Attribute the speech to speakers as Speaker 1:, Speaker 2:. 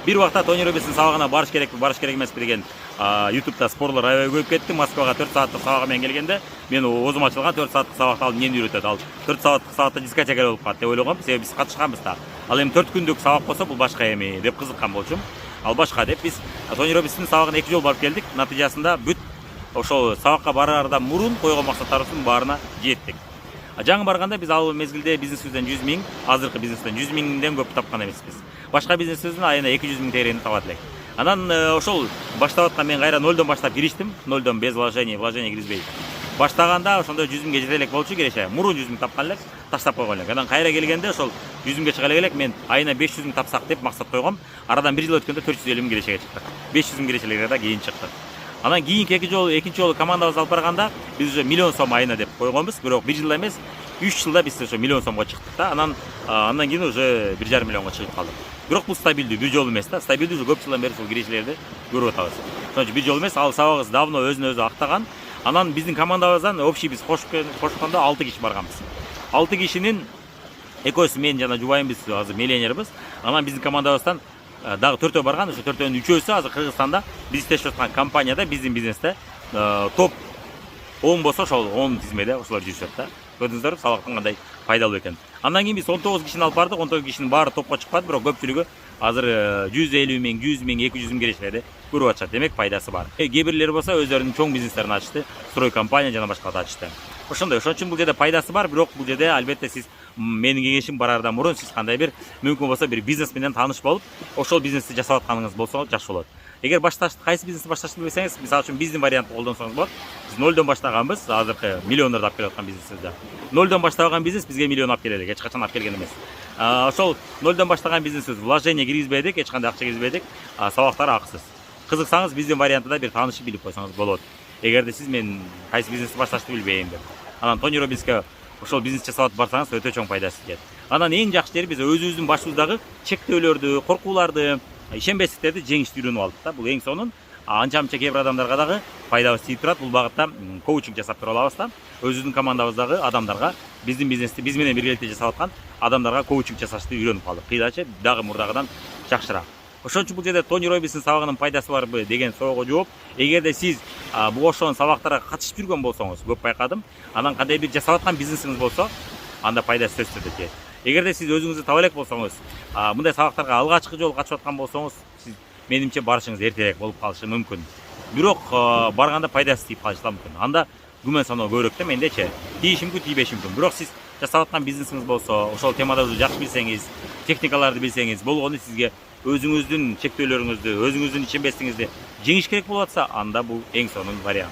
Speaker 1: бир убакта Тони Роббинстин сабагына барыш керек эмес деген YouTube'да спорлор аябай көбөйүп кетти. Москвага 4 сааттык сабагы менен келгенде мен оозум ачылган 4 сааттык сабакты алып эмнени үйрөтөт? Ал 4 саатта дискотека болуп калат деп ойлогом. Себеби биз катышканбыз да. Ал эми 4 күндүк сабак болсо бул башка эми деп кызыккан болчумун. Ал башка деп биз Тони Роббинстин сабагына 2 жолу барып келдик. Натыйжасында бүт ошол сабакка бараардан мурун койгон максаттарыбыздын баарына жеттик. Жаңы барганда биз ал мезгилде бизнесибизден 100 000, азыркы бизнестен 100 000ден көп тапкан эмеспиз. Башка бизнесибиздин айына 200 000 тегерегин табат элек. Анан ошол баштап аткан мен кайра нолдон баштап кириштим. Нолдон без вложения киргизбей. Баштаганда ошондо 100 000ге жете элек болчу кереше. Мурун 100 000 тапкан элек, таштап койгон элек. Анан кайра келгенде ошол 100 000ге чыга элек мен айына 500 000 тапсак деп максат койгом. Арадан 1 жыл өткөндө 450 000 кирешеге чыктык. 500 000 кирешелерге да кийин чыктык. Анан кийинки экинчи жолу командабыз алып барганда биз уже миллион сом айына деп койгонбуз. Бирок 1 жылда эмес, 3 жылда биз ошо миллион сомго чыктык да. Андан кийин уже 1,5 миллионго чыгып калдык. Бирок бул стабилдүү, бир жол эмес да. Стабилдүү уже көп жылдан бери ушул кирешелерди көрүп атабыз. Ошон үчүн бир жол эмес, ал сабагыбыз давно өзүн өзү актаган. Анан биздин командабыздан общий биз кошкондо 6 киши барганбыз. 6 кишинин экөөсү мен жана жубайымбыз, азыр миллионербиз. Анан биздин командабыздан дагы 4 барган, ошо 4-өнүн 3-өсү азыр Кыргызстанда биз иштешип аткан компанияда биздин бизнесте топ 10 болсо ошол 10 тизмеде ошолор жүрүшөт да. Көрдүңүздөрбү сабактын кандай пайдалуу экенин. Андан кийин биз 19 кишини алып бардык. 19 кишинин баары топко чыкпады, бирок көпчүлүгү азыр 150 000, 100 000, 200 000 кирешелерди көрүп атышат. Демек пайдасы бар. Кээ бирлери болсо өздөрүнүн чоң бизнестерин ачты, строй компания жана башкаларды ачты. Ошондой үчүн бул жерде пайдасы бар, бирок бул жерде албетте сиз менин кеңешим бараардан мурун сиз кандай бир мүмкүн болсо бир бизнес менен тааныш болуп, ошол бизнести жасап атканыңыз болсо жакшы болот. Эгер кайсы бизнести башташты билбесеңиз, мисалы үчүн биздин вариантты колдонсоңуз болот. Биз нолдон баштаганбыз, азыркы миллиондорду алып келип аткан бизнесибизде. Нолдон баштаган бизнес бизге миллион алып келет, эч качан алып келген эмес. Ошол нолдон баштаган бизнесибиз вложение киргизбедик, эч кандай акча киргизбедик, сабактар акысыз. Кызыксаңыз биздин вариантында бир таанышып билип койсоңуз болот. Эгерде сиз мен кайсы бизнести башташты билбейм деп. Анан Тони Роббинске ошол бизнес жасап барсаңыз өтө чоң пайдасы тиет. Анан эң жакшы жери биз өзүбүздүн башыбыздагы чектөөлөрдү, коркууларды, ишенбестиктерди жеңиштүү үйрөнүп алдык да. Бул эң сонун. Анча-мынча кээ бир адамдарга дагы пайдабыз тийип турат. Бул багытта коучинг жасап тура алабыз да. Өзүбүздүн командабыздагы адамдарга биздин бизнести биз менен биргеликте жасап аткан адамдарга коучинг жасашты үйрөнүп калдык. Кыйдачы дагы мурдагыдан жакшыраак. Ошон үчүн бул жерде Тони Роббинстин сабагынын пайдасы барбы деген суроого жооп, эгерде сиз бул ошон сабактарга катышып жүргөн болсоңуз, көп байкадым, анан кандай бир жасап аткан бизнесиңиз болсо, анда пайдасы сөзсүз түрдө тиет. Эгерде сиз өзүңүздү таба элек болсоңуз, мындай сабактарга алгачкы жолу катышып аткан болсоңуз, сиз менимче барышыңыз эртерээк болуп калышы мүмкүн. Бирок барганда пайдасы тийип калышы да мүмкүн. Анда күмөн саноо көбүрөөк да мендечи. Тийиши мүмкүн, тийбеши мүмкүн. Бирок сиз жасап аткан бизнесиңиз болсо, ошол темада жакшы билсеңиз, техникаларды билсеңиз, болгону сизге өзүңүздүн чектөөлөрүңүздү, өзүңүздүн ишенбестигиңизди жеңиш керек болуп атса, анда бул эң сонун вариант.